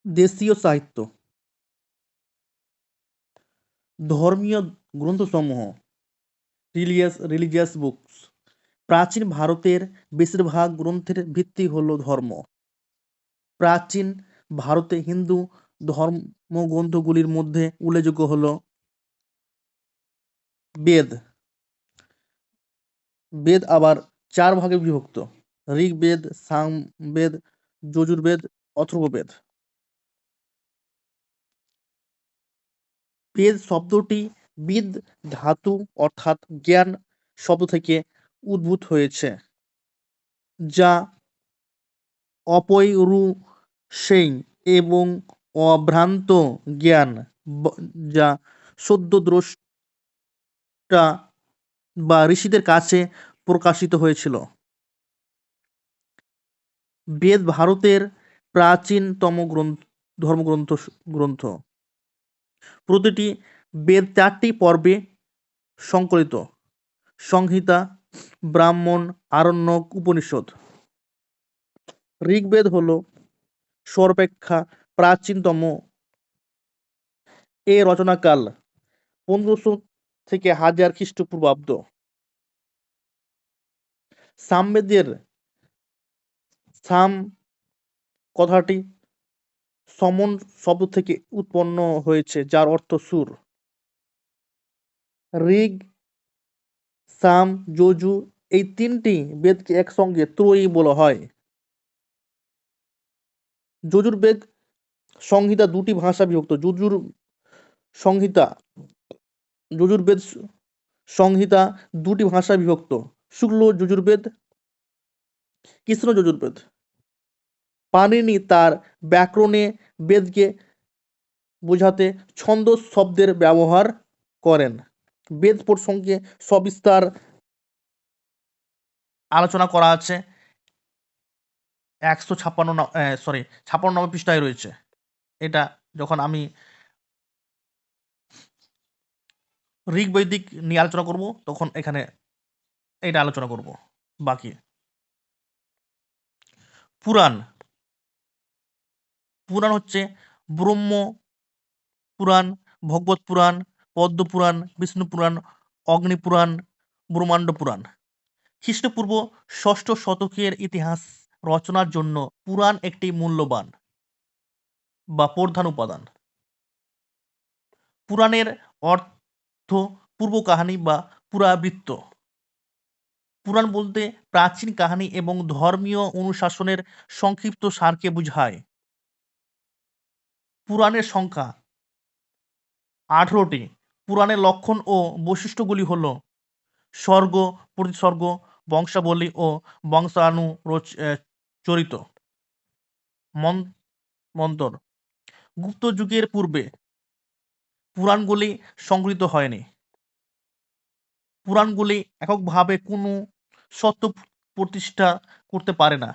দেশীয় সাহিত্য, ধর্মীয় গ্রন্থসমূহ, রিলিজিয়াস বুকস। প্রাচীন ভারতের বেশিরভাগ গ্রন্থের ভিত্তি হল ধর্ম। প্রাচীন ভারতে হিন্দু ধর্মগ্রন্থগুলির মধ্যে উল্লেখযোগ্য হল বেদ। বেদ আবার 4 ভাগে বিভক্ত: ঋগ্বেদ, সামবেদ, যজুর্বেদ, অথর্ববেদ। বেদ শব্দটি বিদ ধাতু অর্থাৎ জ্ঞান শব্দ থেকে উদ্ভূত হয়েছে, যা অপৌরুষেয় এবং অভ্রান্ত জ্ঞান যা সদ্যদ্রষ্টা বা ঋষিদের কাছে প্রকাশিত হয়েছিল। বেদ ভারতের প্রাচীনতম ধর্মগ্রন্থ। প্রতিটি বেদ 4টি পর্বে সংকলিত: সংহিতা, ব্রাহ্মণ, আরণ্যক, উপনিষদ। ঋগ্বেদ হল সর্বাপেক্ষা প্রাচীনতম। এর রচনাকাল 1500 থেকে 1000 খ্রিস্টপূর্বাব্দ। সামবেদের সাম কথাটি সমন শব্দ থেকে উৎপন্ন হয়েছে, যার অর্থ সুর। ঋগ, সাম, যজু এই 3টি বেদকে একসঙ্গে ত্রয়ী বলা হয়। যজুর্বেদ সংহিতা 2টি ভাষা বিভক্ত: যজুর্বেদ সংহিতা 2টি ভাষা বিভক্ত: শুক্ল যজুর্বেদ, কৃষ্ণ যজুর্বেদ। পাণিনি তার ব্যাকরণে বেদকে বোঝাতে ছন্দ শব্দের ব্যবহার করেন। বেদ প্রসঙ্গে সবিস্তার আলোচনা করা আছে 56 নম্বর পৃষ্ঠায় রয়েছে। এটা যখন আমি ঋগ্বৈদিক নিয়ে আলোচনা করব তখন এখানে এটা আলোচনা করব। বাকি পুরাণ হচ্ছে ব্রহ্ম পুরাণ, ভগবত পুরাণ, পদ্ম পুরাণ, বিষ্ণু পুরাণ, অগ্নি পুরাণ, ব্রহ্মাণ্ড পুরাণ। খ্রিস্টপূর্ব 6ষ্ঠ শতকের ইতিহাস রচনার জন্য পুরাণ একটি মূল্যবান বা প্রধান উপাদান। পুরাণের অর্থ পূর্ব কাহিনী বা পুরাবৃত্ত। পুরাণ বলতে প্রাচীন কাহিনী এবং ধর্মীয় অনুশাসনের সংক্ষিপ্ত সারকে বোঝায়। পুরাণের সংখ্যা 18টি। পুরাণের লক্ষণ ও বৈশিষ্ট্যগুলি হল স্বর্গ, প্রতিসর্গ, বংশাবলী ও বংশানুচরিত। মন্তর। গুপ্ত যুগের পূর্বে পুরাণগুলি সংগৃহীত হয়নি। পুরাণগুলি এককভাবে কোনো সত্য প্রতিষ্ঠা করতে পারে না,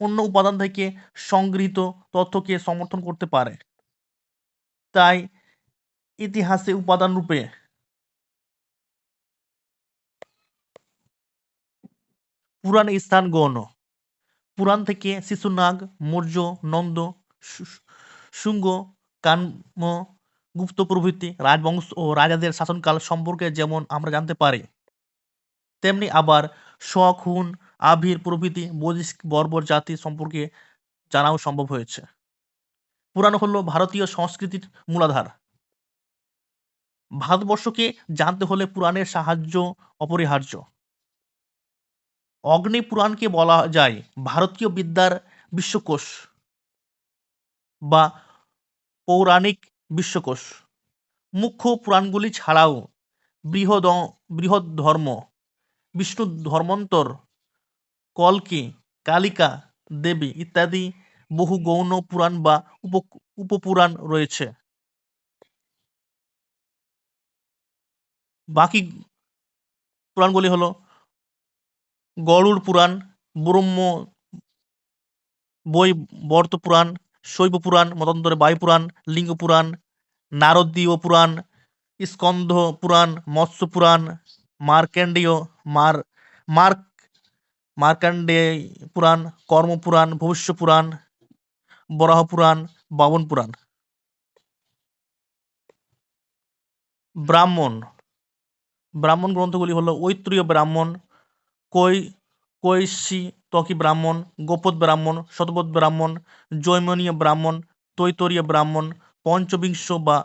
অন্য উপাদান থেকে সংগৃহীত তথ্যকে সমর্থন করতে পারে। তাই ইতিহাসে উপাদান রূপে পুরাণের স্থান গৌণ। পুরাণ থেকে শিশুনাগ, মৌর্য, নন্দ, শুঙ্গ, কাম্য, গুপ্ত প্রভৃতি রাজবংশ ও রাজাদের শাসনকাল সম্পর্কে যেমন আমরা জানতে পারি, তেমনি আবার শক, হুন, আভির প্রভৃতি বৈদেশিক বর্বর জাতি সম্পর্কে জানাও সম্ভব হয়েছে। পুরাণ হল ভারতীয় সংস্কৃতির মূলাধার। ভারতবর্ষকে জানতে হলে পুরাণের সাহায্য অপরিহার্য। অগ্নি পুরাণকে বলা যায় ভারতীয় বিদ্যার বিশ্বকোষ বা পৌরাণিক বিশ্বকোষ। মুখ্য পুরাণগুলি ছাড়াও বৃহৎ ধর্ম, বিষ্ণু ধর্মান্তর, কল্কি, কালিকা দেবী ইত্যাদি বহু গৌণ পুরাণ বা উপপুরাণ রয়েছে। বাকি পুরাণগুলি হল গরুড় পুরাণ, ব্রহ্ম বৈবর্ত পুরাণ, শৈব পুরাণ, মতান্তরে বায়ু পুরাণ, লিঙ্গ পুরাণ, নারদীয় পুরাণ, স্কন্ধ পুরাণ, মৎস্য পুরাণ, মার্কণ্ডেয় পুরাণ, কর্ম পুরাণ, ভবিষ্য পুরাণ, বরাহ পুরাণ, বামন পুরাণ। ব্রাহ্মণ ব্রাহ্মণ গ্রন্থগুলি হলো ঐত্রেয় ব্রাহ্মণ, কৈশিতকী ব্রাহ্মণ, গোপদ ব্রাহ্মণ, শতপথ ব্রাহ্মণ, জৈমিনীয় ব্রাহ্মণ, তৈতরীয় ব্রাহ্মণ, পঞ্চবিংশ বা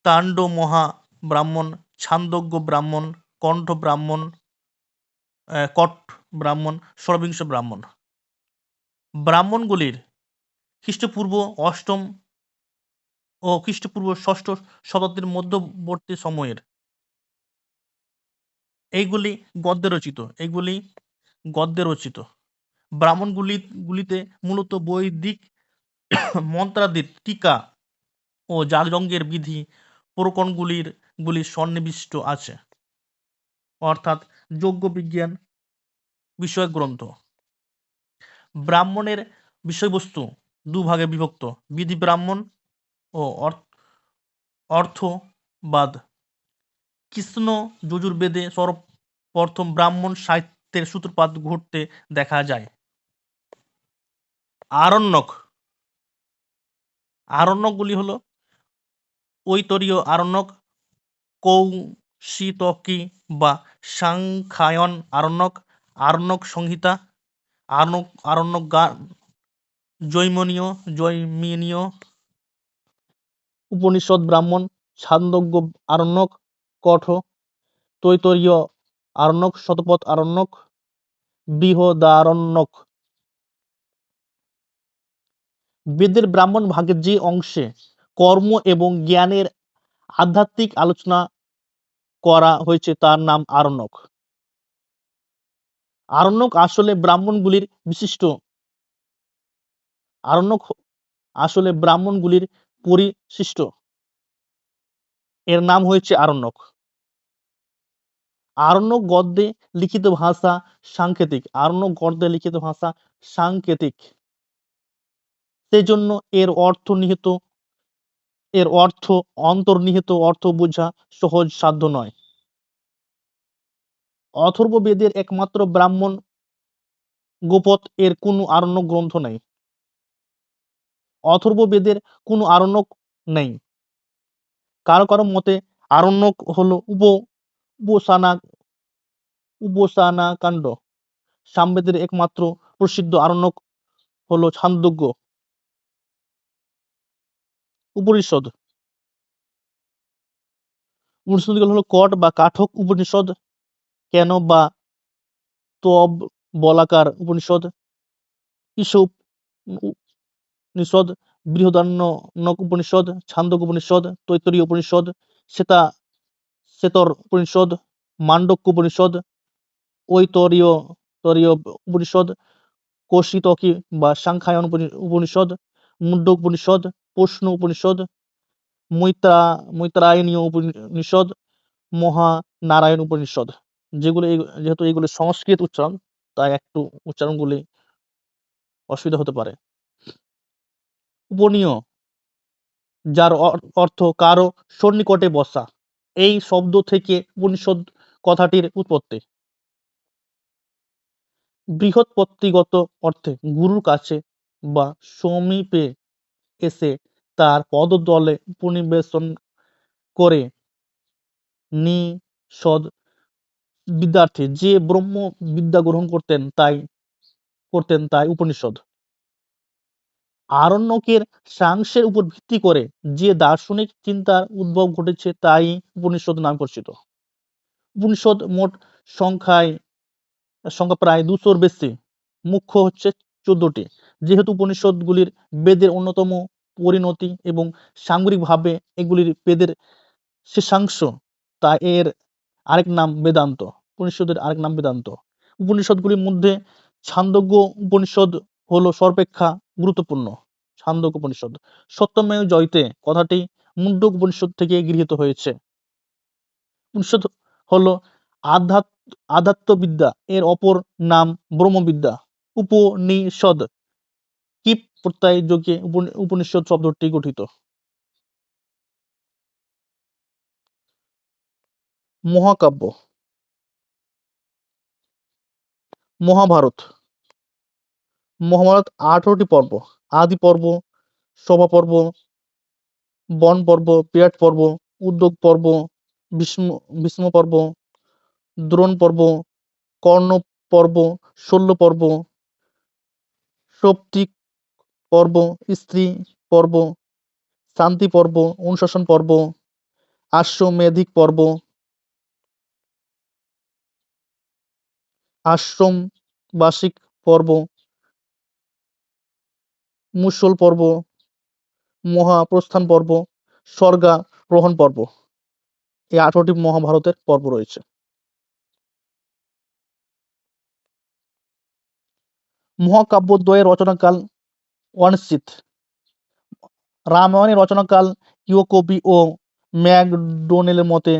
তাণ্ড মহা ব্রাহ্মণ, ছান্দোগ্য ব্রাহ্মণ, কণ্ঠ ব্রাহ্মণ, কট ব্রাহ্মণ, ষড়বিংশ ব্রাহ্মণ। ব্রাহ্মণগুলির খ্রিস্টপূর্ব অষ্টম ও খ্রিস্টপূর্ব ষষ্ঠ শতাব্দীর মধ্যবর্তী সময়ের। এইগুলি গদ্যে রচিত। ব্রাহ্মণগুলিতে মূলত বৈদিক মন্ত্রাদির টিকা ও যাগযজ্ঞের বিধি প্রকরণগুলি সন্নিবিষ্ট আছে, অর্থাৎ যজ্ঞবিজ্ঞান বিষয়ক গ্রন্থ। ব্রাহ্মণের বিষয়বস্তু দুভাগে বিভক্ত: বিধি ব্রাহ্মণ ও অর্থবাদ। কৃষ্ণ যজুর্বেদে সর্বপ্রথম ব্রাহ্মণ সাহিত্যের সূত্রপাত ঘটতে দেখা যায়। আরণ্যকগুলি হল ঐতরীয় আরণ্যক, কৌশিতকী বা সাংখ্যায়ন আরণ্যক, আরণ্যক সংহিতা, আরণ্যক জৈমিনীয় উপনিষদ ব্রাহ্মণ, ছান্দোগ্য আরণ্যক, কঠ, তৈতরীয় আরণ্যক, শতপথ আরণ্যক, বৃহদারণ্যক। বেদের ব্রাহ্মণ ভাগের যে অংশে কর্ম এবং জ্ঞানের আধ্যাত্মিক আলোচনা করা হয়েছে তার নাম আরণ্যক। আরণ্যক আসলে ব্রাহ্মণগুলির পরিশিষ্ট। এর নাম হয়েছে আরণ্যক। আরণ্যক গদ্যে লিখিত ভাষা সাংকেতিক। সেজন্য এর অন্তর্নিহিত অর্থ বোঝা সহজ সাধ্য নয়। অথর্ববেদের একমাত্র ব্রাহ্মণ গোপদ এর কোনো আরণ্যক গ্রন্থ নেই। অথর্ববেদের কোনো আরণ্যক নেই। কারো কারো মতে আরণ্যক হল উপাসনাকাণ্ড। সামবেদের একমাত্র প্রসিদ্ধ আরণ্যক হল ছান্দোগ্য উপনিষদ। উপনিষদগুলো হলো কট বা কাঠক উপনিষদ, কেন বা তব বলাকার উপনিষদ, ঈশোপনিষদ, বৃহদারণ্যক উপনিষদ, ছান্দোগ্য উপনিষদ, তৈত্তরীয় উপনিষদ, শ্বেতর উপনিষদ, মান্ডক্য উপনিষদ, ঐতরীয় উপনিষদ, কৌশিতকী বা সাংখ্যায়ন উপনিষদ, মুণ্ডক উপনিষদ, প্রশ্ন উপনিষদ, মৈত্রায়নীয় উপনিষদ, মহানারায়ণ উপনিষদ। যেহেতু এগুলো সংস্কৃত উচ্চারণ, তাই একটু উচ্চারণগুলি অসুবিধা হতে পারে। উপনীয়, যার অর্থ কারো সন্নিকটে বসা, এই শব্দ থেকে উপনিষদ কথাটির উৎপত্তি। বৃহৎপত্তিগত অর্থে গুরুর কাছে বা সমীপে এসে তার পদতলে উপনিবেশন করে নিষদ বিদ্যার্থী যে ব্রহ্ম বিদ্যা গ্রহণ করতেন তাই উপনিষদ। আরণ্যকের সাংসের উপর ভিত্তি করে যে দার্শনিক চিন্তার উদ্ভব ঘটেছে তাই উপনিষদ নামে পরিচিত। উপনিষদ মোট সংখ্যা প্রায় 200-র বেশি। মুখ্য হচ্ছে 14টি। যেহেতু উপনিষদগুলির বেদের অন্যতম পরিণতি এবং সামগ্রিকভাবে এগুলির বেদের শেষাংশ, তাই এর আরেক নাম বেদান্ত। উপনিষদের আরেক নাম বেদান্ত। উপনিষদগুলির মধ্যে ছান্দোগ্য উপনিষদ হলো সর্বাপেক্ষা গুরুত্বপূর্ণ। ছান্দোগ্য উপনিষদ। সত্যমেব জয়তে কথাটি মুণ্ডক উপনিষদ থেকে গৃহীত হয়েছে। উপনিষদ হলো আধ্যাত্মবিদ্যা, এর অপর নাম ব্রহ্মবিদ্যা। উপনিষদ কিপ প্রত্যয় যোগে উপনিষদ শব্দটি গঠিত। মহাকাব্য। মহাভারত 18টি পর্ব। আদি পর্ব সভা পর্ব, বন পর্ব, বিরাট পর্ব, উদ্যোগ পর্ব, ভীষ্ম পর্ব, দ্রোণ পর্ব, কর্ণ পর্ব, শল্য পর্ব, সৌপ্তিক পর্ব, স্ত্রী পর্ব, শান্তি পর্ব, অনুশাসন পর্ব, আশ্বমেধিক পর্ব, আশ্রমবাসিক পর্ব, মুষল পর্ব, মহাপ্রস্থান পর্ব, স্বর্গারোহণ পর্ব। এই 18টি মহাভারতের পর্ব রয়েছে। মহাকাব্যদ্বয়ের রচনাকাল অনিশ্চিত। রামায়ণের রচনাকাল ইয়োকবি ও ম্যাকডোনেলের মতে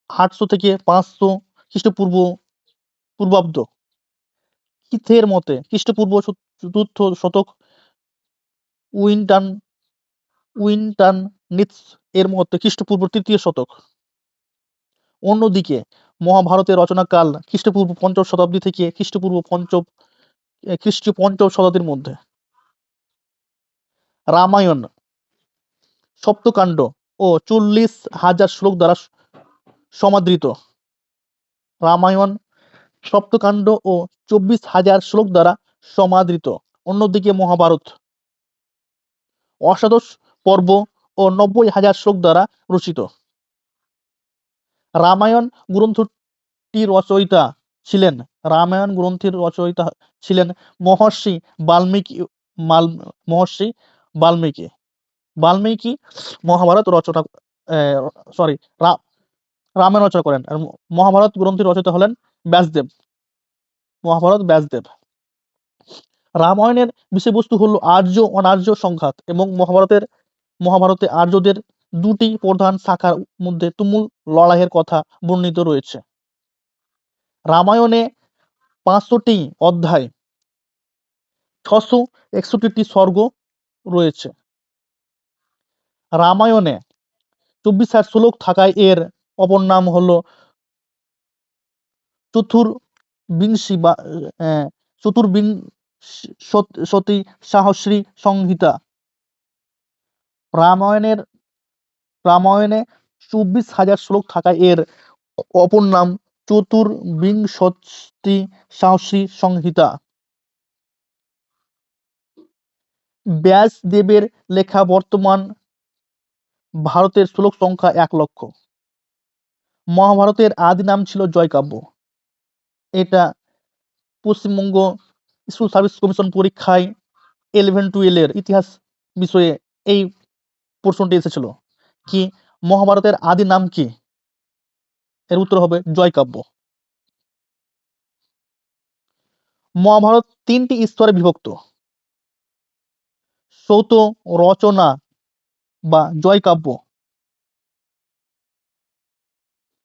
800 থেকে 500 খ্রিস্টপূর্ব পূর্বাব্দ। কিথের মতে খ্রিস্টপূর্ব চতুর্থ শতক। উইন্টারনিটস এর মতে খ্রিস্টপূর্ব তৃতীয় শতক। অন্যদিকে মহাভারতের রচনাকাল খ্রিস্টপূর্ব 5ম শতাব্দী থেকে খ্রিস্টীয় 5ম শতাব্দীর মধ্যে। রামায়ণ সপ্তকাণ্ড ও 40,000 শ্লোক দ্বারা সমাদৃত। রামায়ণ সপ্তকাণ্ড ও 24,000 শ্লোক দ্বারা সমাদৃত। অন্যদিকে মহাভারত অষ্টাদশ পর্ব ও 90,000 শ্লোক দ্বারা রচিত। রামায়ণ গ্রন্থের রচয়িতা ছিলেন মহর্ষি বাল্মীকি। বাল্মীকি মহাভারত রচনা রামায়ণ রচনা করেন। আর মহাভারত গ্রন্থের রচয়িতা হলেন ব্যাসদেব। রামায়ণের বিষয়বস্তু হলো আর্য অনার্য সংঘাত এবং মহাভারতে আর্যদের দুটি প্রধান শাখার মধ্যে তুমুল লড়াইয়ের কথা বর্ণিত রয়েছে। রামায়ণে 500টি অধ্যায়, 661টি সর্গ রয়েছে। রামায়ণে 24,000 শ্লোক থাকায় এর অপর নাম হলো চতুর্বিংশতি সহস্রী সংহিতা। রামায়ণে 24,000 শ্লোক থাকায় এর অপর নাম চতুর্বিংশতি সহস্রী সংহিতা। ব্যাসদেবের লেখা বর্তমান ভারতের শ্লোক সংখ্যা 1 লক্ষ। মহাভারতের আদি নাম ছিল জয়কাব্য। এটা পশ্চিমবঙ্গ স্কুল সার্ভিস কমিশন পরীক্ষায় 11-12 এর ইতিহাস বিষয়ে এই প্রশ্নটি এসেছিল কি মহাভারতের আদি নাম কি? এর উত্তর হবে জয়কাব্য। মহাভারত 3টি স্তরে বিভক্ত। সৌত রচনা বা জয়কাব্য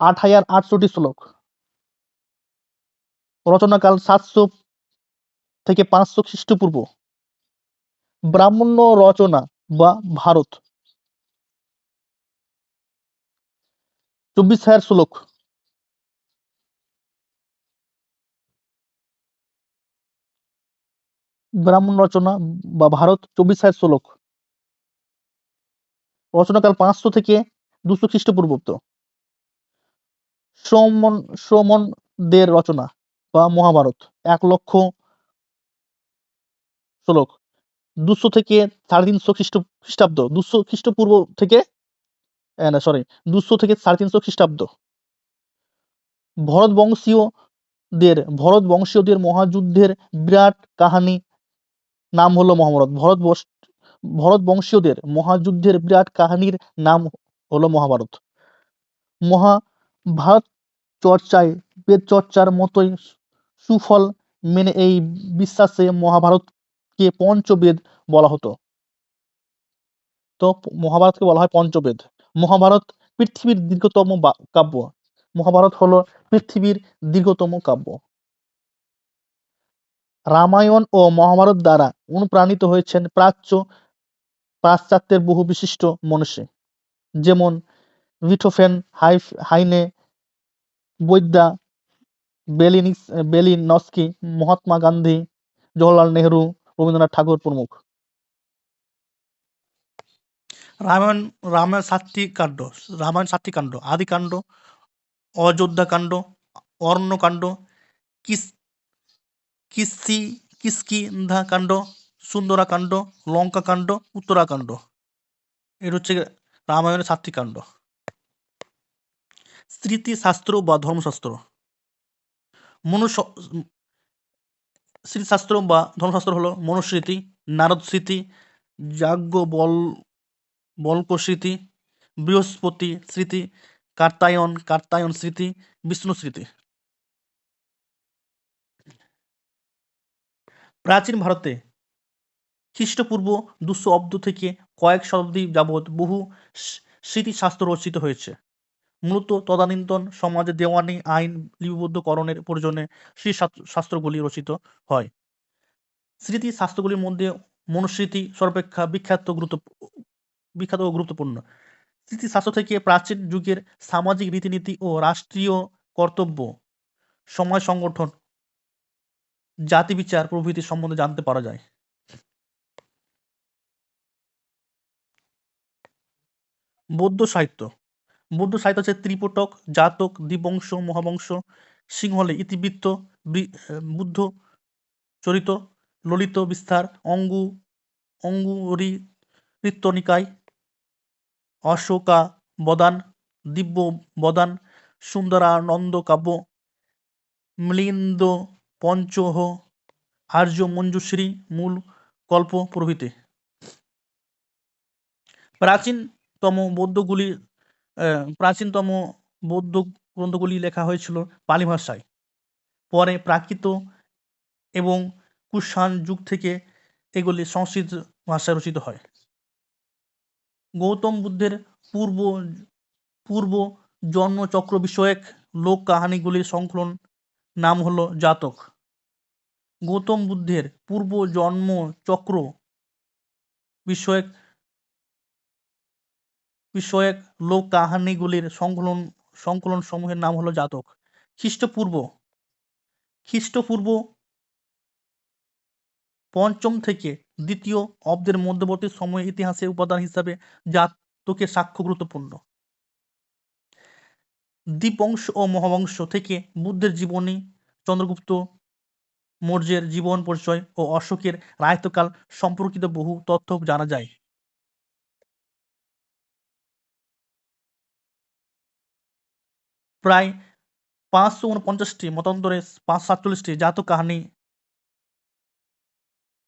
8,800টি শ্লোক। রচনাকাল 700 থেকে 500 খ্রিস্টপূর্ব। ব্রাহ্মণ্য রচনা বা ভারত 24,000 শ্লোক। ব্রাহ্মণ রচনা বা ভারত 24,000 শ্লোক। রচনাকাল 500 থেকে 200 খ্রিস্টপূর্বাব্দ। শ্রমণদের রচনা বা মহাভারত 1 লক্ষ শ্লোক। 200 থেকে 350 খ্রিস্টাব্দ। 200 খ্রিস্টপূর্ব থেকে 200 থেকে 350 খ্রিস্টাব্দ। ভরতবংশীয়দের মহাযুদ্ধের বিরাট কাহিনী নাম হলো মহাভারত। ভরতবংশীয়দের মহাযুদ্ধের বিরাট কাহিনীর নাম হলো মহাভারত। মহাভারত চর্চায় বেদ চর্চার মতোই সুফল মেনে এই বিশ্বাসে মহাভারতকে পঞ্চবেদ বলা হতো। তো মহাভারতকে বলা হয় পঞ্চবেদ। মহাভারত পৃথিবীর দীর্ঘতম কাব্য। মহাভারত হলো পৃথিবীর দীর্ঘতম কাব্য। রামায়ণ ও মহাভারত দ্বারা অনুপ্রাণিত হয়েছেন পাশ্চাত্যের বহু বিশিষ্ট মনীষী, যেমন বিথোফেন, হাইনে, বৈদ্যা, বেলিনস্কি, মহাত্মা গান্ধী, জওহরলাল নেহরু, রবীন্দ্রনাথ ঠাকুর প্রমুখ। রামায়ণ রামায়ণ ৭টি কাণ্ড রামায়ণ ৭টি কাণ্ড: আদিকাণ্ড, অযোধ্যাকাণ্ড, অরণ্যকাণ্ড, কিস কিস্সি কিষ্কিন্ধাকাণ্ড, সুন্দরাকাণ্ড, লঙ্কাকাণ্ড, উত্তরাকাণ্ড। এটা হচ্ছে রামায়ণের ৭টি কাণ্ড। স্মৃতিশাস্ত্র বা ধর্মশাস্ত্র। মনুস স্মৃতিশাস্ত্র বা ধর্মশাস্ত্র হলো মনুস্মৃতি, নারদ স্মৃতি, যাজ্ঞবল্ক্য স্মৃতি, বৃহস্পতি স্মৃতি, কাত্যায়ন স্মৃতি, বিষ্ণু স্মৃতি। প্রাচীন ভারতে খ্রিস্টপূর্ব ২০০ অব্দ থেকে কয়েক শতাব্দী যাবৎ বহু স্মৃতিশাস্ত্র রচিত হয়েছে। মূলত তদানীন্তন সমাজে দেওয়ানি আইন লিপিবদ্ধকরণের প্রয়োজনে স্মৃতিশাস্ত্রগুলি রচিত হয়। স্মৃতিশাস্ত্রগুলির মধ্যে মনুস্মৃতি সর্বাপেক্ষা বিখ্যাত ও গুরুত্বপূর্ণ। স্মৃতিশাস্ত্র থেকে প্রাচীন যুগের সামাজিক রীতিনীতি ও রাষ্ট্রীয় কর্তব্য, সমাজ সংগঠন, জাতিবিচার প্রভৃতি সম্বন্ধে জানতে পারা যায়। বৌদ্ধ সাহিত্য হচ্ছে ত্রিপিটক, জাতক, দীপবংশ, মহাবংশ, সিংহলে ইতিবৃত্ত, বুদ্ধ চরিত, ললিত বিস্তার, অঙ্গুরীত্য নিকায়, অশোকাবদান, দিব্যবদান, সুন্দরানন্দ কাব্য, মিলিন্দ পঞ্চহ, আর্য মঞ্জুশ্রী, মূল কল্প প্রভৃতি। প্রাচীনতম বৌদ্ধ গ্রন্থগুলি লেখা হয়েছিল পালি ভাষায়। পরে প্রাকৃত এবং কুষাণ যুগ থেকে এগুলি সংস্কৃত ভাষায় রচিত হয়। গৌতম বুদ্ধের পূর্ব জন্মচক্র বিষয়ক লোক কাহিনীগুলির সংকলন নাম হল জাতক। গৌতম বুদ্ধের পূর্ব জন্মচক্র বিষয়ক লোক কাহিনীগুলির সংকলন সমূহের নাম হল জাতক। খ্রিস্টপূর্ব ৫ম থেকে ২য় অব্দের মধ্যবর্তী সময়ে ইতিহাসের উপাদান হিসাবে জাতকের সাক্ষ্য গুরুত্বপূর্ণ। দীপবংশ ও মহাবংশ থেকে বুদ্ধের জীবনী, চন্দ্রগুপ্ত মৌর্যের জীবন পরিচয় ও অশোকের রাজত্বকাল সম্পর্কিত বহু তথ্য জানা যায়। প্রায় ৫৪৯টি মতান্তরে ৫৪৭টি জাতক কাহিনী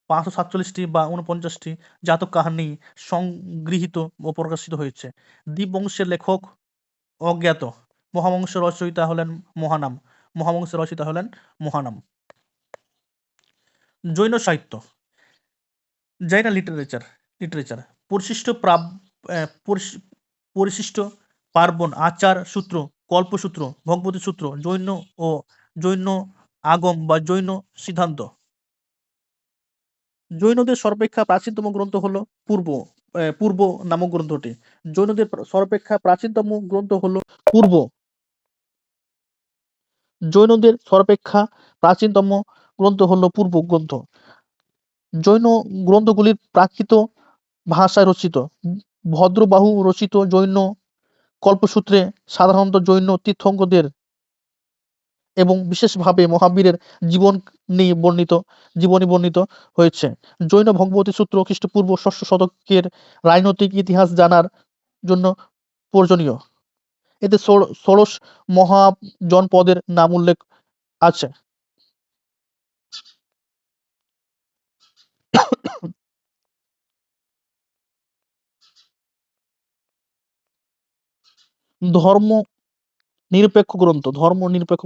৫৪৭টি বা ৪৯টি জাতক কাহিনী সংগৃহীত ও প্রকাশিত হয়েছে। দীপবংশের লেখক অজ্ঞাত। মহাবংশের রচয়িতা হলেন মহানাম। জৈন সাহিত্য, জৈন লিটারেচার, পরিশিষ্ট পার্বণ, আচার সূত্র, কল্পসূত্র, ভগবতী সূত্র, জৈন আগম বা জৈন সিদ্ধান্ত। জৈনদের সর্বাপেক্ষা প্রাচীনতম গ্রন্থ হল পূর্ব নামক গ্রন্থটি। জৈনদের সর্বাপেক্ষা প্রাচীনতম গ্রন্থ হল পূর্ব। জৈনদের সর্বাপেক্ষা প্রাচীনতম গ্রন্থ হল পূর্ব গ্রন্থ। জৈন গ্রন্থগুলির প্রাকৃত ভাষায় রচিত। ভদ্রবাহু রচিত জৈন কল্পসূত্রে সাধারণত জৈন তীর্থঙ্করদের এবং বিশেষভাবে মহাবীরের জীবনী বর্ণিত হয়েছে। জৈন ভগবতী সূত্র খ্রিস্টপূর্ব ৬ষ্ঠ শতকের রাজনৈতিক ইতিহাস জানার জন্য প্রয়োজনীয়। এতে ১৬ মহাজনপদের নাম উল্লেখ আছে। ধর্ম নিরপেক্ষ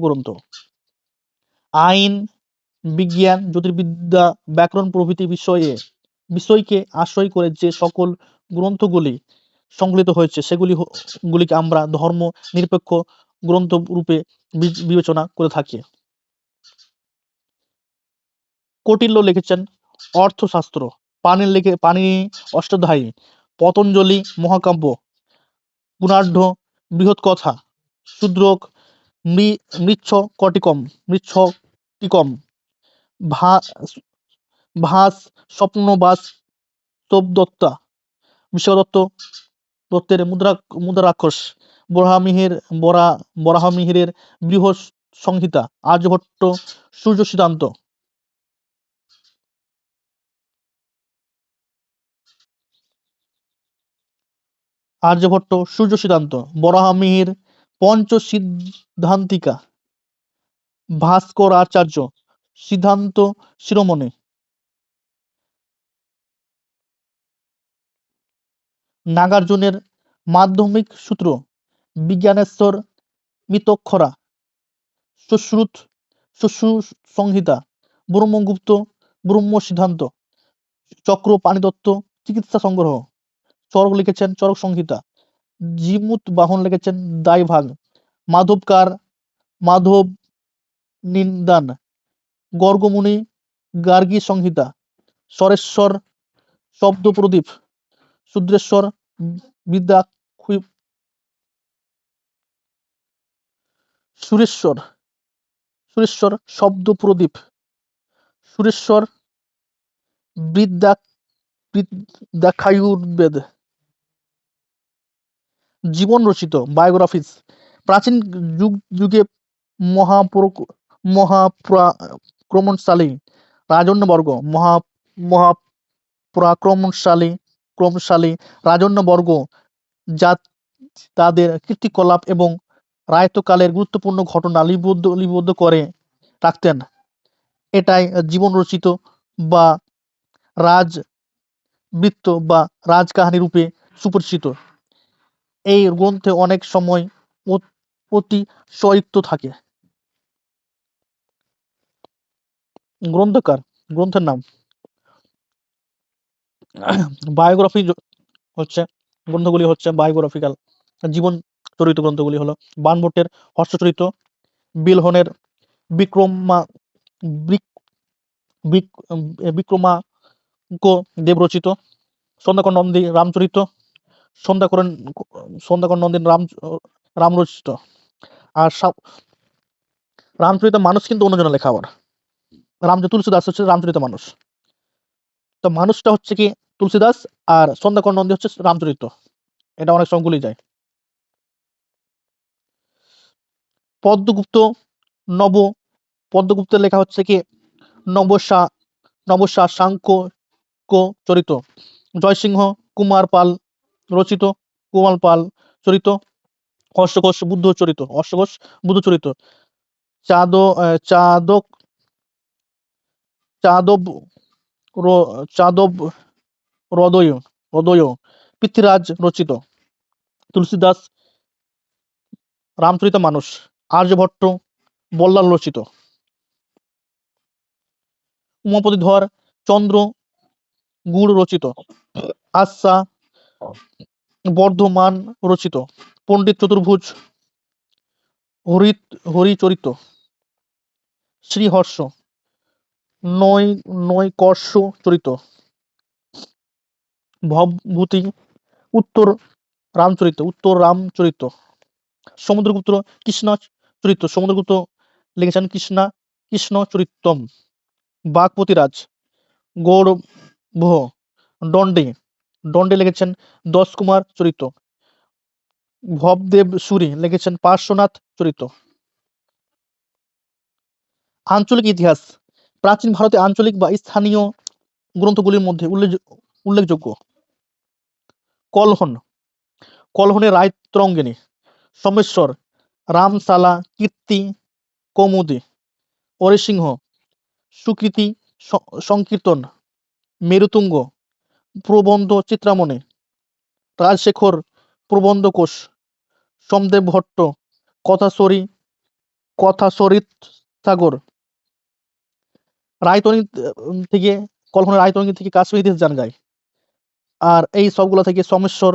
গ্রন্থ আইন, বিজ্ঞান, জ্যোতির্বিদ্যা, ব্যাকরণ প্রভৃতি বিষয়কে আশ্রয় করে যে সকল গ্রন্থগুলি সংকলিত হয়েছে সেগুলিকে আমরা ধর্ম নিরপেক্ষ গ্রন্থ রূপে বিবেচনা করে থাকি। কৌটিল্য লিখেছেন অর্থশাস্ত্র, পাণিনি অষ্টাধ্যায়ী, পতঞ্জলি মহাকাব্য, গুণাঢ্য বৃহৎকথা, শূদ্রক মৃচ্ছকটিকম, ভাস স্বপ্নবাস, সোপদত্তা, বিশ্বকর্মা দত্তের মুদ্রারাক্ষস, বরাহমিহিরের বৃহৎ সংহিতা, আর্যভট্ট সূর্য সিদ্ধান্ত। আর্যভট্ট সূর্য সিদ্ধান্ত, বরাহমিহির পঞ্চসিদ্ধান্তিকা, ভাস্করাচার্য সিদ্ধান্ত শিরোমণি, নাগার্জুনের মাধ্যমিক সূত্র, বিজ্ঞানেশ্বর মিতক্ষরা, সুশ্রুত সংহিতা, ব্রহ্মগুপ্ত ব্রহ্ম সিদ্ধান্ত, চক্র পাণিদত্ত চিকিৎসা সংগ্রহ, চরক লিখেছেন চরক সংহিতা, জিমুত বাহন লিখেছেন দায়ভাগ, মাধবকার মাধব নিন্দান, গর্গমুনি গার্গী সংহিতা, সরেশ্বর শব্দ প্রদীপ, শুদ্রেশ্বর বিদ্যা সুরেশ্বর শব্দ প্রদীপ, সুরেশ্বর বৃদ্ধাক্ষায়ুর্বেদ। জীবন রচিত, বায়োগ্রাফিস। প্রাচীন যুগে মহাপরাক্রমশালী রাজন্যবর্গ, মহাপরাক্রমশালী রাজন্যবর্গ তাদের কীর্তিকলাপ এবং রায়তকালের গুরুত্বপূর্ণ ঘটনা লিপিবদ্ধ করে রাখতেন। এটাই জীবন রচিত বা রাজবৃত্ত বা রাজকাহিনী রূপে সুপরিচিত। এই গ্রন্থে অনেক সময় অতিশয়োক্তি থাকে। গ্রন্থের নাম বায়োগ্রাফি গ্রন্থগুলি হচ্ছে বায়োগ্রাফিক্যাল জীবন চরিত গ্রন্থগুলি হলো বাণভট্টের হর্ষচরিত, বিলহনের বিক্রমাঙ্ক দেব রচিত, সন্ধ্যাকর নন্দী রামচরিত, সন্ধ্যাকর নন্দীর রাম রচিত। আর রামচরিত মানুষ কিন্তু অন্যজনের লেখা। আবার তুলসীদাস হচ্ছে রামচরিত মানুষ, তো মানুষটা হচ্ছে কি তুলসীদাস আর সন্ধ্যাকর নন্দী হচ্ছে রামচরিত। এটা অনেক সময় ভুলে যায়। পদ্মগুপ্তের লেখা হচ্ছে কি নবসা সাংখ্য চরিত, জয়সিংহ কুমার পাল রচিত চরিত, অশ্বঘোষ বুদ্ধ চরিত, চাদব হৃদয় পৃথ্বীরাজ রচিত, তুলসীদাস রামচরিত মানুষ, আর্যভট্ট বল্লাল রচিত, উমাপতিধর চন্দ্র গুড় রচিত, আশা বর্ধমান রচিত, পণ্ডিত চতুর্ভুজ হরিচরিত, শ্রীহর্ষ নৈকর্ষ চরিত, ভবভূতি উত্তর রামচরিত, সমুদ্রগুপ্ত কৃষ্ণ চরিত, সমুদ্রগুপ্ত লিখেছেন কৃষ্ণ চরিতম, বাগপতিরাজ গৌরব দণ্ডে লিখেছেন দশকুমার চরিত, ভবদেব সুরি লিখেছেন পার্শ্বনাথ চরিত। আঞ্চলিক ইতিহাস। প্রাচীন ভারতে আঞ্চলিক বা স্থানীয় গ্রন্থগুলির মধ্যে উল্লেখযোগ্য কলহনের রায়তরঙ্গিনী, সোমেশ্বর, রামসালা, কীর্তি কৌমুদী, অরিসিংহ, সুকৃতি সংকীর্তন, মেরুতুঙ্গ, প্রবন্ধ চিত্রামণি, রাজশেখর প্রবন্ধকোষ, সোমদেব ভট্ট কথাচরিত সাগর। কলহনের রায়তরঙ্গিনী থেকে কাশ্মীর ইতিহাস জানা যায়। আর এই সবগুলো থেকে সোমেশ্বর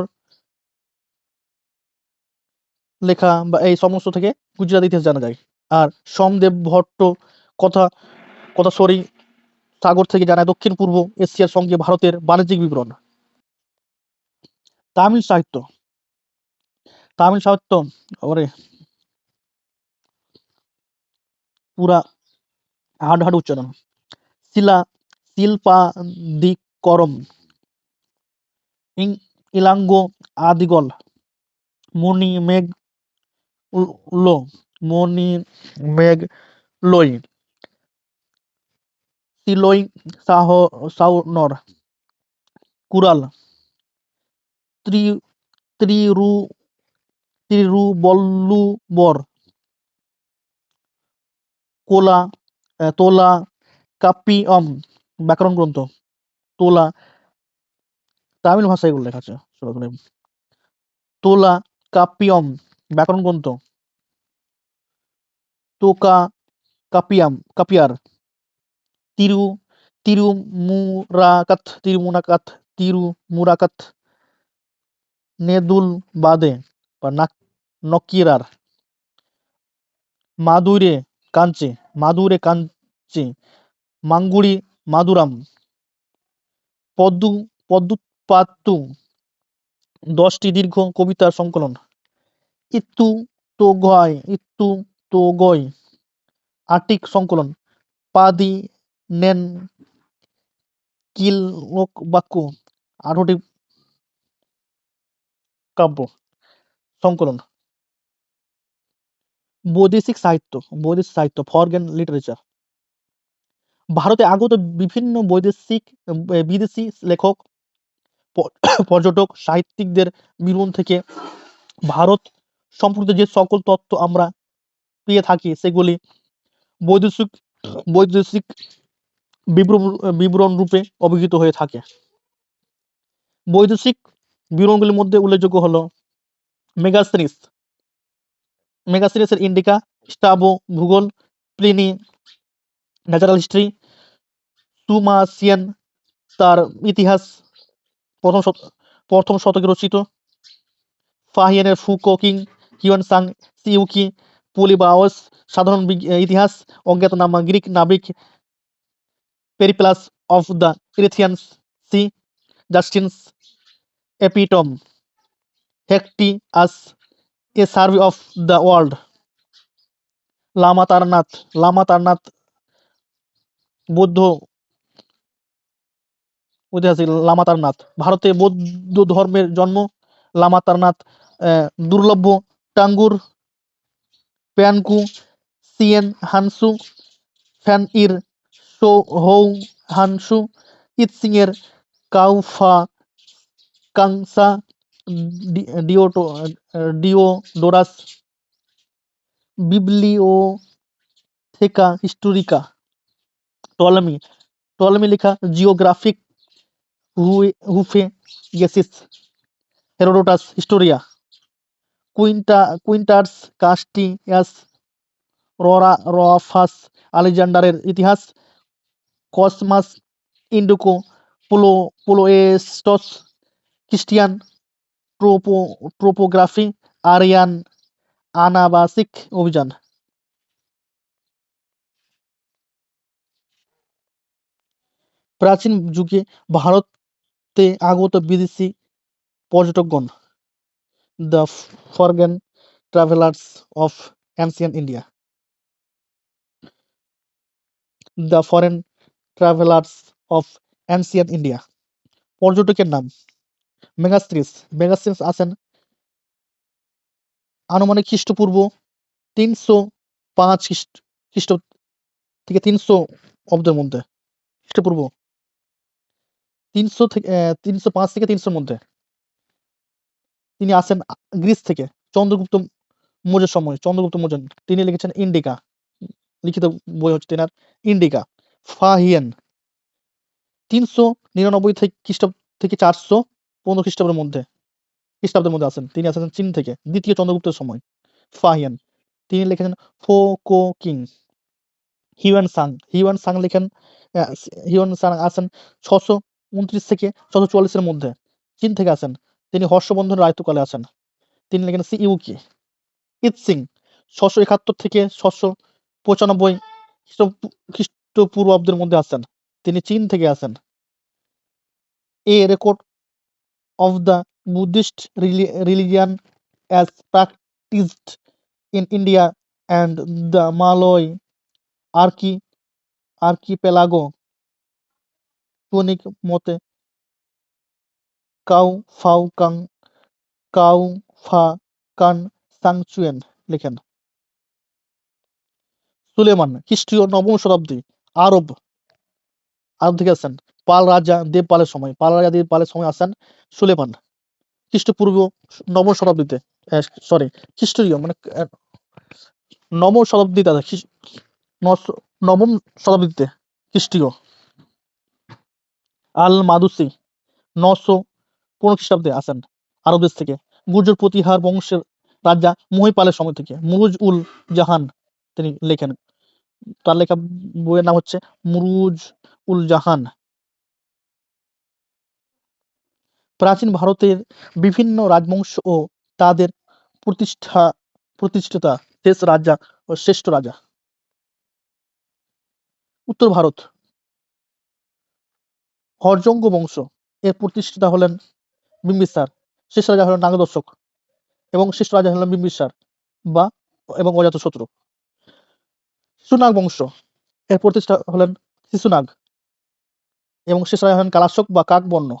লেখা বা এই সমস্ত থেকে গুজরাট ইতিহাস জানা যায়। আর সোমদেব ভট্ট কথাচরি সাগর থেকে জানায় দক্ষিণ পূর্ব এশিয়ার সঙ্গে ভারতের বাণিজ্যিক বিবরণ। তামিল সাহিত্য পুরা হাড উচ্চারণ। শিল্পাদিকরম, ইলাঙ্গো আদিগল মণি মেঘ লো মণি মেঘ লই সিলই সাহ সাউনর কুরাল ত্রি ত্রিরু তিরুবল্লুবর কোলা তোলা কাপ্পিয়ম ব্যাকরণ গ্রন্থ তোলা তামিল ভাষায় এগুলো লেখা আছে সরাসরি। তোলা কাপ্পিয়ম ব্যাকরণ গ্রন্থ তোকা কাপিয়ার তিরু তিরুমুরাকাত নেদুল বাদে বা নকিরার মাদুরে কাঞ্চে মাঙ্গুড়ি মাদুরাম পদ্মুপাত্তু 10টি দীর্ঘ কবিতার সংকলন ইত্তু তোগয় আটিক সংকলন পাদি নেন কিলবাক্য 18টি কাব্য সংকলন বৈদেশিক সাহিত্য ফরেন লিটারেচার ভারতে আগত বিভিন্ন বিদেশি লেখক পর্যটক সাহিত্যিকদের বিবরণ থেকে ভারত সম্পর্কিত যে সকল তথ্য আমরা পেয়ে থাকি সেগুলি বৈদেশিক বিবরণ রূপে অভিহিত হয়ে থাকে। বৈদেশিক বিবরণগুলির মধ্যে উল্লেখযোগ্য হলো মেগাস্তিনিসের ইন্ডিকা, স্ট্রাবো ভূগোল, প্লিনি ন্যাচারাল হিস্ট্রি, সুমাসিয়ান তার ইতিহাস প্রথম শতকে রচিত, ফাহিয়ানের ফুকো কিং, হিউয়েন-সাং, সিউকি, পোলিবাওস সাধারণ ইতিহাস, অজ্ঞাতনামা গ্রিক নাবিক, Periplus of the Erythraean Sea, Justin's Epitome, Hecataeus a survey of the world, Lama Taranath বৌদ্ধ ঐতিহাসিক লামা তারনাথ ভারতে বৌদ্ধ ধর্মের জন্ম, লামা তারনাথ দুর্লভ টাঙ্গুর পেয়ানকু সিয়েন হানসু ফ্যান ইর হৌ হানসু ইৎসিং এর কাউফা কাংসা ডিওডোরাস বিবলিওথেকা হিস্টোরিকা টলেমি লেখা জিওগ্রাফিক হুফে গেসিস Herodotus Historia Quintus Curtius Rufus আলেকজান্ডারের ইতিহাস Cosmas Indicopleustes Christian topography Arrian আনাবাসিক অভিযান। প্রাচীন যুগে ভারতে আগত বিদেশি পর্যটকগণ the foreign travellers of ancient India পর্যটকের নাম মেগাস্তিনিস আছেন আনুমানিক খ্রিস্টপূর্ব 305 খ্রিস্ট থেকে 300 অব্দের মধ্যে, খ্রিস্টপূর্ব 305 থেকে 300 মধ্যে তিনি আসেন গ্রিস থেকে। চন্দ্রগুপ্ত মৌর্য তিনি লিখেছেন ইন্ডিকা, লিখিত বই হচ্ছে তেনার ইন্ডিকা। ফাহিয়ান 399 থেকে 415 খ্রিস্টাব্দের মধ্যে আসেন, তিনি আসেন চীন থেকে দ্বিতীয় চন্দ্রগুপ্তের সময়। ফাহিয়ান তিনি লিখেছেন ফোকো কিং। হিউয়েন-সাং আসেন 629 থেকে 644 এর মধ্যে, চীন থেকে আসেন, তিনি হর্ষবর্ধন রায়তকালে আসেন, তিনি লিখেন সিইউকি। ইৎসিং 671 থেকে 695 খ্রিস্টপূর্বাব্দের মধ্যে আসেন, তিনি চীন থেকে আসেন। এ record of the Buddhist religion as practiced in India and the Malay archipelago, পৌরাণিক মতে কাউ ফাউ কাং কাউ ফা কান সাংচুয়েন লেখেন। সুলেমান খ্রিস্টীয় নবম শতাব্দী, আরব থেকে আসেন। পাল রাজা দেবপালের সময়, পাল রাজা দেবপালের সময় আসেন সুলেমান। খ্রিস্টপূর্ব নবম শতাব্দীতে, সরি খ্রিস্টীয় মানে নবম শতাব্দীতে নবম শতাব্দীতে খ্রিস্টীয়। আল মাদুসি 915 খ্রিস্টাব্দে আসেন আরব দেশ থেকে। গুর্জর প্রতিহার বংশের রাজা মহিপালের সময় থেকে মুরুজ উল জাহান তিনি লেখেন। তার লেখা বইয়ের নাম হচ্ছে মুরুজ উল জাহান। প্রাচীন ভারতের বিভিন্ন রাজবংশ ও তাদের প্রতিষ্ঠাতা শেষ রাজা ও শ্রেষ্ঠ রাজা। উত্তর ভারত হর্যঙ্গ বংশ এর প্রতিষ্ঠাতা হলেন বিম্বিসার, শেষ রাজা হলেন নাগদর্শক এবং শ্রেষ্ঠ রাজা হলেন বিম্বিসার বা এবং অজাতশত্রু। শিশুনাগ বংশ এর প্রতিষ্ঠা হলেন শিশুনাগ এবং শেষ রাজা হলেন কালাশক বা কাক বর্ণ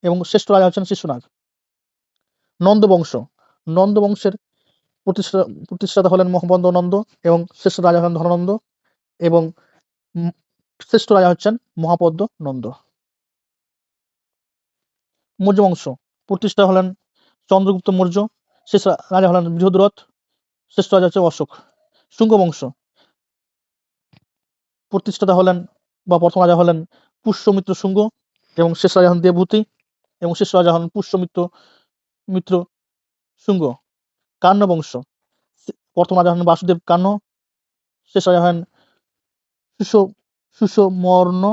এবং শ্রেষ্ঠ রাজা হচ্ছেন শিশুনাগ। নন্দ বংশ, নন্দ বংশের প্রতিষ্ঠাতা হলেন মহম্মদ নন্দ এবং শ্রেষ্ঠ রাজা হলেন ধননন্দ এবং শ্রেষ্ঠ রাজা হচ্ছেন মহাপদ্ম নন্দ। মৌর্য বংশ প্রতিষ্ঠা হলেন চন্দ্রগুপ্ত মৌর্য, শেষ রাজা হলেন বৃহদ্রথ, শ্রেষ্ঠ রাজা হচ্ছে অশোক। শুঙ্গ বংশ প্রতিষ্ঠাতা হলেন বা প্রথম রাজা হলেন পুষ্যমিত্র শুঙ্গ এবং শেষ রাজা হন দেবভূতি এবং শেষ রাজা হন পুষ্যমিত্র শুঙ্গ। কান্ন বংশ প্রথম রাজা হন বাসুদেব কান্ন, শেষ রাজা হন সুষমর্ণ।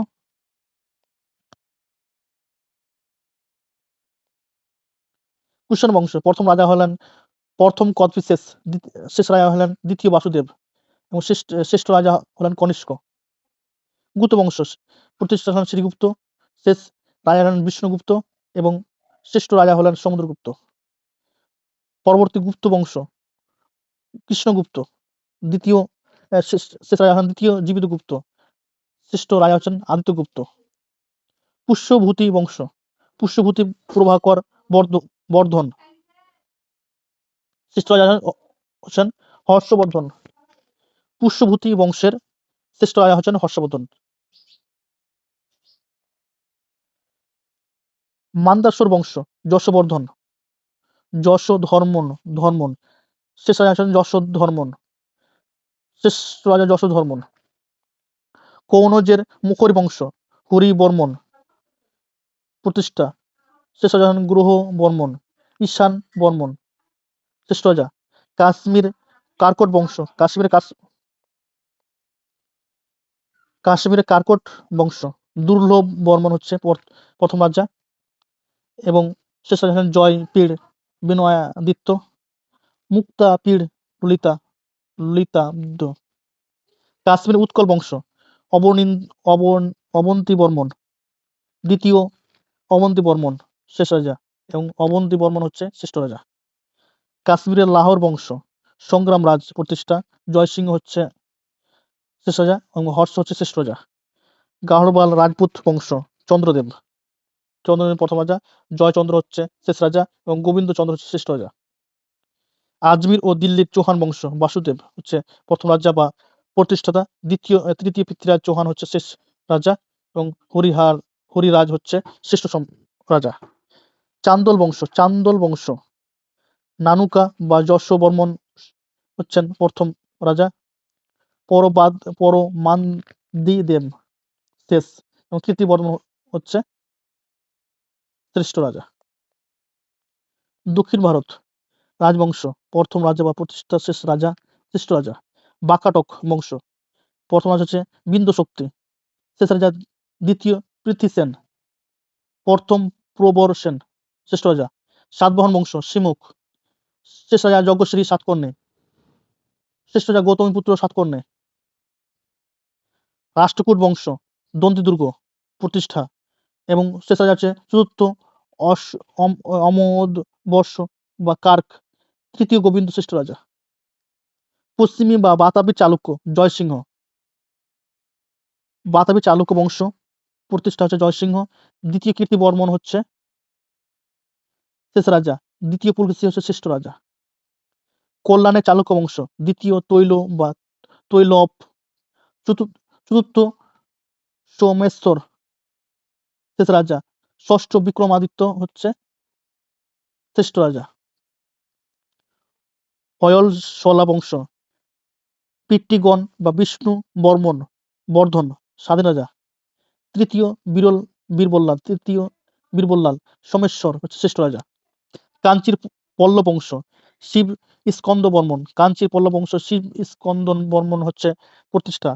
কুষাণ বংশ প্রথম রাজা হলেন প্রথম কদফিসেস, শেষ রাজা হলেন দ্বিতীয় বাসুদেব এবং শ্রেষ্ঠ রাজা হলেন কনিষ্ক। গুপ্ত বংশ প্রতিষ্ঠা হলেন শ্রীগুপ্ত, শেষ রাজা হলেন বিষ্ণুগুপ্ত এবং শ্রেষ্ঠ রাজা হলেন সমুদ্রগুপ্ত। পরবর্তী গুপ্ত বংশ কৃষ্ণগুপ্ত, দ্বিতীয় শেষ রাজা হলেন দ্বিতীয় জীবিত গুপ্ত, শ্রেষ্ঠ রাজা হচ্ছেন আদিত্যগুপ্ত। পুষ্যভূতি বংশ পুষ্যভূতি প্রভাকর বর্ধন, শ্রেষ্ঠ রাজা হচ্ছেন হর্ষবর্ধন। পুষ্যভূতি বংশের শ্রেষ্ঠ রাজা হচ্ছেন হর্ষবর্ধন। মান্দাসুর বংশ যশবর্ধন, ধর্মন, শেষ রাজা হচ্ছেন যশোধর্মন, শ্রেষ্ঠ রাজা যশোধর্মন। কৌনজের মুখরী বংশ হরিবর্মন প্রতিষ্ঠা, শেষ রাজা হন গ্রহ বর্মন, ঈশান বর্মন, শ্রেষ্ঠ রাজা। কাশ্মীর কারকট বংশ কাশ্মীরের কারকট বংশ দুর্লভ বর্মন হচ্ছে প্রথম রাজা এবং শেষ রাজা হলেন জয় পীড় বিনয়াদিত্য, মুক্তা পীড় ললিতাব্দ। কাশ্মীর উৎকল বংশ অবন্তী বর্মন, দ্বিতীয় অবন্তী বর্মন শেষ রাজা এবং অবন্তী বর্মন হচ্ছে শ্রেষ্ঠ রাজা। কাশ্মীরের লাহোর বংশ সংগ্রাম রাজ প্রতিষ্ঠা, জয়সিংহ হচ্ছে শেষ রাজা এবং হর্ষ হচ্ছে শ্রেষ্ঠ রাজা। গাহরবাল রাজপুত বংশ চন্দ্রদেব প্রথম রাজা, জয়চন্দ্র হচ্ছে শেষ রাজা এবং গোবিন্দ চন্দ্র হচ্ছে শ্রেষ্ঠ রাজা। আজমির ও দিল্লির চৌহান বংশ বাসুদেব হচ্ছে প্রথম রাজা বা প্রতিষ্ঠাতা, তৃতীয় পৃথ্বীরাজ চৌহান হচ্ছে শেষ রাজা এবং হরিরাজ হচ্ছে শ্রেষ্ঠ রাজা। চান্দল বংশ নানুকা বা যশোবর্মন হচ্ছেন প্রথম রাজা, পরমান্দিদেব শেষ এবং কীর্তিবর্মন হচ্ছে শ্রেষ্ঠ রাজা। দক্ষিণ ভারত রাজবংশ প্রথম রাজা বা প্রতিষ্ঠা শেষ রাজা শ্রেষ্ঠ রাজা। বাকাটক বংশ প্রথম রাজা হচ্ছে বিন্দু শক্তি, শেষ রাজা দ্বিতীয় পৃথ্বীসেন, প্রথম প্রবর সেন শ্রেষ্ঠ রাজা। সাতবাহন বংশ শিমুখ, শেষ রাজা যজ্ঞশ্রী সাতকর্ণী, শ্রেষ্ঠ রাজা গৌতমীপুত্র সাতকর্ণী। রাষ্ট্রকূট বংশ দন্তিদুর্গ প্রতিষ্ঠা এবং শেষ রাজা হচ্ছে চতুর্থ অমোদ বর্ষ বা কার্ক, তৃতীয় গোবিন্দ শ্রেষ্ঠ রাজা। পশ্চিমী বা বাতাবি চালুক্য জয়সিংহ, বাতাবি চালুক্য বংশ প্রতিষ্ঠা হচ্ছে জয়সিংহ, দ্বিতীয় কীর্তিবর্মন হচ্ছে শেষ রাজা। দ্বিতীয় পুলকেশী হচ্ছে শ্রেষ্ঠ রাজা। কল্যাণের চালুক্য বংশ। দ্বিতীয় তৈল বা তৈলপ। চতুর্থ সোমেশ্বর শেষ রাজা। ষষ্ঠ বিক্রমাদিত্য হচ্ছে শ্রেষ্ঠ রাজা। হয়সলা বংশ। পিতৃগণ বা বিষ্ণু বর্ধন স্বাধীন রাজা। তৃতীয় বীরবল্লাল সোমেশ্বর হচ্ছে শ্রেষ্ঠ রাজা। কাঞ্চির পল্লব বংশ। শিব স্কন্দ বর্মন। কাঞ্চির পল্লব বংশ শিব স্কন্দন বর্মন হচ্ছে প্রতিষ্ঠা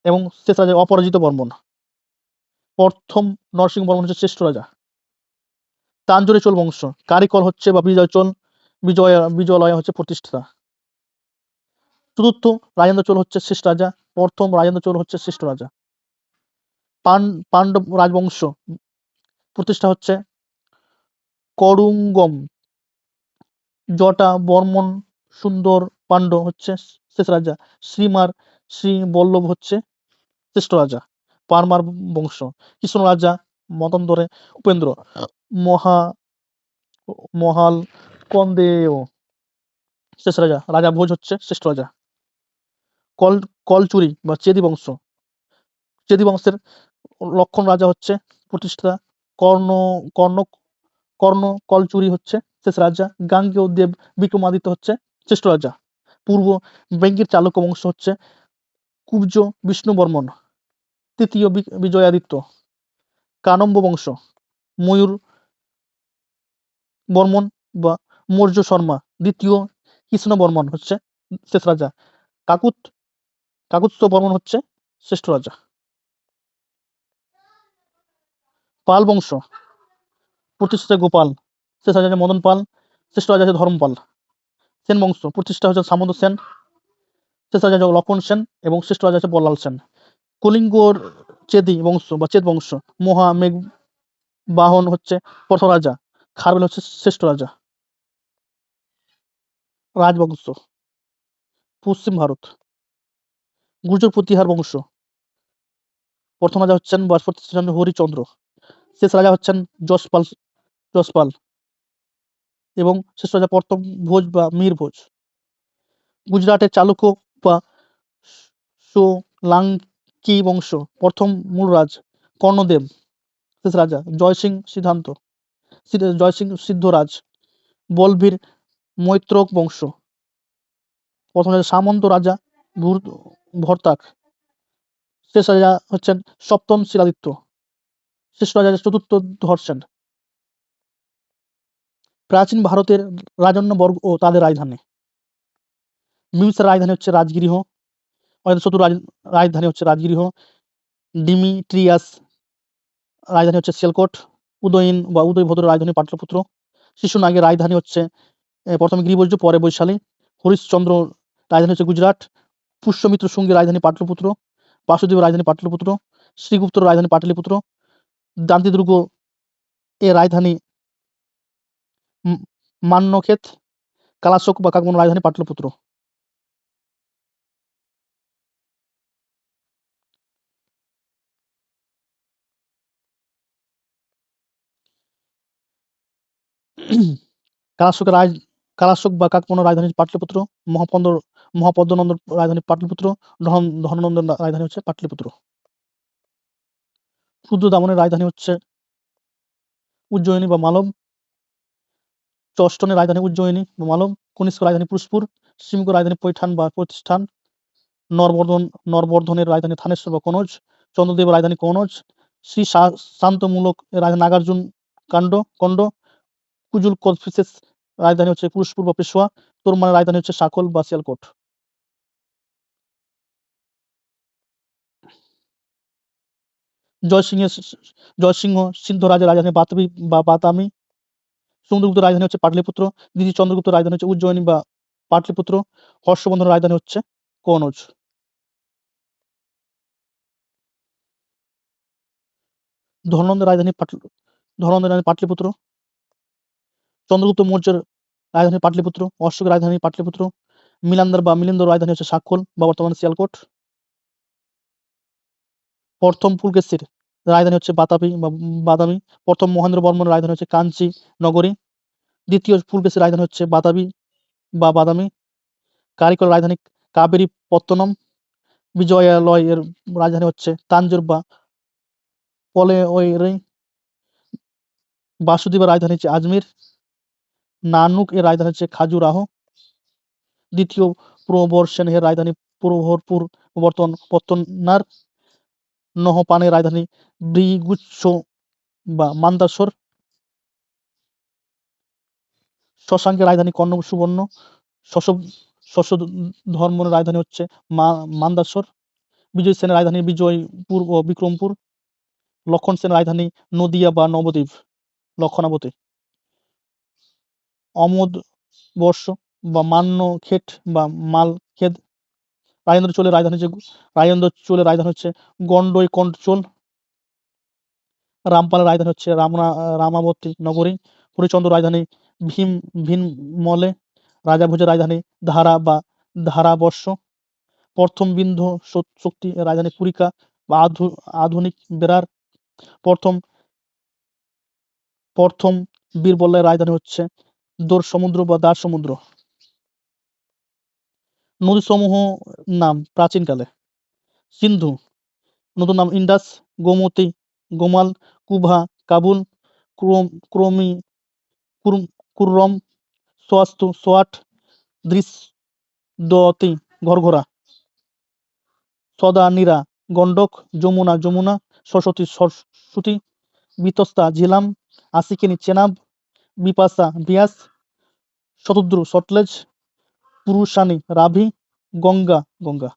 এবং শেষ রাজা অপরাজিত বর্মন। প্রথম নরসিংহ বর্মন হচ্ছে শ্রেষ্ঠ রাজা। তাঞ্জোরে চোল বংশ। কারিকল হচ্ছে বা বিজয়লয়া হচ্ছে প্রতিষ্ঠাতা। চতুর্থ রাজেন্দ্র চোল হচ্ছে শ্রেষ্ঠ রাজা। প্রথম রাজেন্দ্র চোল হচ্ছে শ্রেষ্ঠ রাজা। পাণ্ডব রাজবংশ প্রতিষ্ঠা হচ্ছে করুঙ্গম। জটা বর্মন সুন্দর পাণ্ড হচ্ছে শেষ রাজা। শ্রী বল্লভ হচ্ছে শ্রেষ্ঠ রাজা। পারমার বংশ। কৃষ্ণ রাজা মতান্তরে উপেন্দ্র মহাল কন্দেয় শেষ রাজা। রাজা ভোজ হচ্ছে শ্রেষ্ঠ রাজা। কলচুরি বা চেদি বংশ। চেদি বংশের লক্ষণ রাজা হচ্ছে প্রতিষ্ঠাতা। কর্ণ কলচুরি হচ্ছে শেষ রাজা। গাঙ্গেয় দেব বিক্রমাদিত্য হচ্ছে শ্রেষ্ঠ রাজা। পূর্ব বেঙ্গির চালুক্য বংশ হচ্ছে কুব্জ বিষ্ণু বর্মন। তৃতীয় বিজয়াদিত্য। কানম্ব বংশ। ময়ূর বর্মন বা মৌর্য শর্মা। দ্বিতীয় কৃষ্ণ বর্মন হচ্ছে শেষ রাজা। কাকুৎস্ত বর্মন হচ্ছে শ্রেষ্ঠ রাজা। পাল বংশ প্রতিষ্ঠাতা গোপাল। শেষ রাজা মদন পাল। শ্রেষ্ঠ রাজা হচ্ছে ধর্মপাল। সেন বংশ প্রতিষ্ঠা হচ্ছে সামন্ত সেন। শেষ রাজা হচ্ছে লক্ষণ সেন এবং শ্রেষ্ঠ রাজা হচ্ছে বল্লাল সেন। কলিঙ্গর চেদি বংশ বা চেদ বংশ। মহামেঘ বাহন হচ্ছে প্রথম রাজা। খারবেল হচ্ছে শ্রেষ্ঠ রাজা। রাজবংশ পশ্চিম ভারত। গুর্জর প্রতিহার বংশ। প্রথম রাজা হচ্ছেন হরিচন্দ্র। শেষ রাজা হচ্ছেন যশপাল এবং শেষ রাজা প্রথম ভোজ বা মীর ভোজ। গুজরাটের চালুক্য বা সোলাঙ্কি বংশ। প্রথম মূল রাজ কর্ণদেব শেষ রাজা। জয়সিং সিদ্ধরাজ। বলবীর মৈত্রক বংশ। প্রথম রাজা সামন্ত রাজা ভর্তাক। শেষ রাজা হচ্ছেন সপ্তম শিলাদিত্য। শেষ রাজা চতুর্থ ধর্ষেন। প্রাচীন ভারতের রাজন্যবর্গ ও তাদের রাজধানী। বিম্বিসার রাজধানী হচ্ছে রাজগৃহ। চতুর রাজধানী হচ্ছে রাজগৃহ। ডিমিট্রিয়াস রাজধানী হচ্ছে সিয়ালকোট। উদয়ভদ্র রাজধানী পাটলিপুত্র। শিশুনাগের রাজধানী হচ্ছে প্রথমে গিরিবর্জ পরে বৈশালী। হরিশ্চন্দ্র রাজধানী হচ্ছে গুজরাট। পুষ্যমিত্র শুঙ্গের রাজধানী পাটলিপুত্র। বাসুদেবের রাজধানী পাটলিপুত্র। শ্রীগুপ্তর রাজধানী পাটলিপুত্র। দান্তিদুর্গ এর রাজধানী মান্যক্ষেত। কালাশোক বা কাকমন রাজধানী পাটলিপুত্র। কালাশোক বা কাকমনের রাজধানী পাটলিপুত্র। মহাপদ্মনন্দর রাজধানী পাটলিপুত্র। ধননন্দন রাজধানী হচ্ছে পাটলিপুত্র। রুদ্রদামনের রাজধানী হচ্ছে উজ্জয়িনী বা মালব। চষ্টনের রাজধানী উজ্জয়িনী বা মালব। কনিষ্ক রাজধানী পুরস্পুর। সিমক রাজধানী পৈঠান বা প্রতিষ্ঠান। নরবর্ধনের রাজধানী থানেশ্বর বা কনৌজ। চন্দ্রদেবের রাজধানী কনৌজ। শ্রী শান্তমূলক রাজধানী নাগার্জুন কন্ড। কুজুল কদফিসেস রাজধানী হচ্ছে পুরস্পুর বা পেশোয়া। তোরমানের রাজধানী হচ্ছে সাকল বা সিয়ালকোট। জয়সিংহ সিদ্ধরাজের রাজধানী বাতামি। চন্দ্রগুপ্তের রাজধানী হচ্ছে পাটলিপুত্র। দ্বিতীয় চন্দ্রগুপ্তের রাজধানী হচ্ছে উজ্জয়িনী বা পাটলিপুত্র। হর্ষবর্ধনের রাজধানী হচ্ছে কনৌজ। ধননন্দের রাজধানী পাটলিপুত্র। চন্দ্রগুপ্ত মৌর্যের রাজধানী পাটলিপুত্র। অশোকের রাজধানী পাটলিপুত্র। মিলিন্দর রাজধানী হচ্ছে সাক্ষল বা বর্তমানে সিয়ালকোট। প্রথম পুলকেশীর রাজধানী হচ্ছে বাদামি। প্রথম মহেন্দ্র বর্মনের রাজধানী হচ্ছে কাঞ্চি নগরী। দ্বিতীয় পুলকেশীর রাজধানী হচ্ছে বাতাবি বা বাদামি। কারিকলের রাজধানী কাবেরী পত্তনম। বিজয়ালয় এর রাজধানী হচ্ছে তাঞ্জোর বা পলেওয়ারি। বাসুদেবের রাজধানী হচ্ছে আজমির। নানুক এর রাজধানী হচ্ছে খাজুরাহো। দ্বিতীয় প্রবর্ষণ এর রাজধানী পত্তনার। নহপানের রাজধানী ব্রিগুচ্ছ বা মান্দাসোর। শশাঙ্কের রাজধানী কর্ণ সুবর্ণ। শশধর্মনের রাজধানী হচ্ছে মান্দাসোর। বিজয় সেনের রাজধানী বিজয়পুর ও বিক্রমপুর। লক্ষণ সেনের রাজধানী নদিয়া বা নবদ্বীপ লক্ষণাবতী। অমোদবর্ষ বা মান্যখেট বা মালখেদ। রাজেন্দ্র চোলের রাজধানী হচ্ছে গন্ডৈকোন্ডচোল। রামপালের রাজধানী হচ্ছে রামাবতী নগরী। হরিচন্দ্র রাজধানী ভিনমলে। রাজাভোজের রাজধানী ধারা বা ধারাবর্ষ। প্রথম বিন্ধ্য শক্তি এর রাজধানী পুরিকা বা আধুনিক বেরার। প্রথম বীরবলের রাজধানী হচ্ছে দোর সমুদ্র বা দ্বার সমুদ্র। নদীসমূহ নাম প্রাচীনকালে: সিন্ধু, নতুন নাম ইন্ডাস, গোমতী, গোমাল, কুভা, কাবুল, ক্রমি, কুররম, সোয়াস্তু, সোয়াট, দৃষ্টতী, ঘরঘরা, সদা, নীরা, গণ্ডক, যমুনা, যমুনা, সরস্বতী, সরস্বতী, বিতস্তা, ঝিলাম, আশিকিনী, চেনাব, বিপাশা, বিয়াস, শতদ্রু, সটলেজ, পুরুষানী, রাভি, গঙ্গা, গঙ্গা।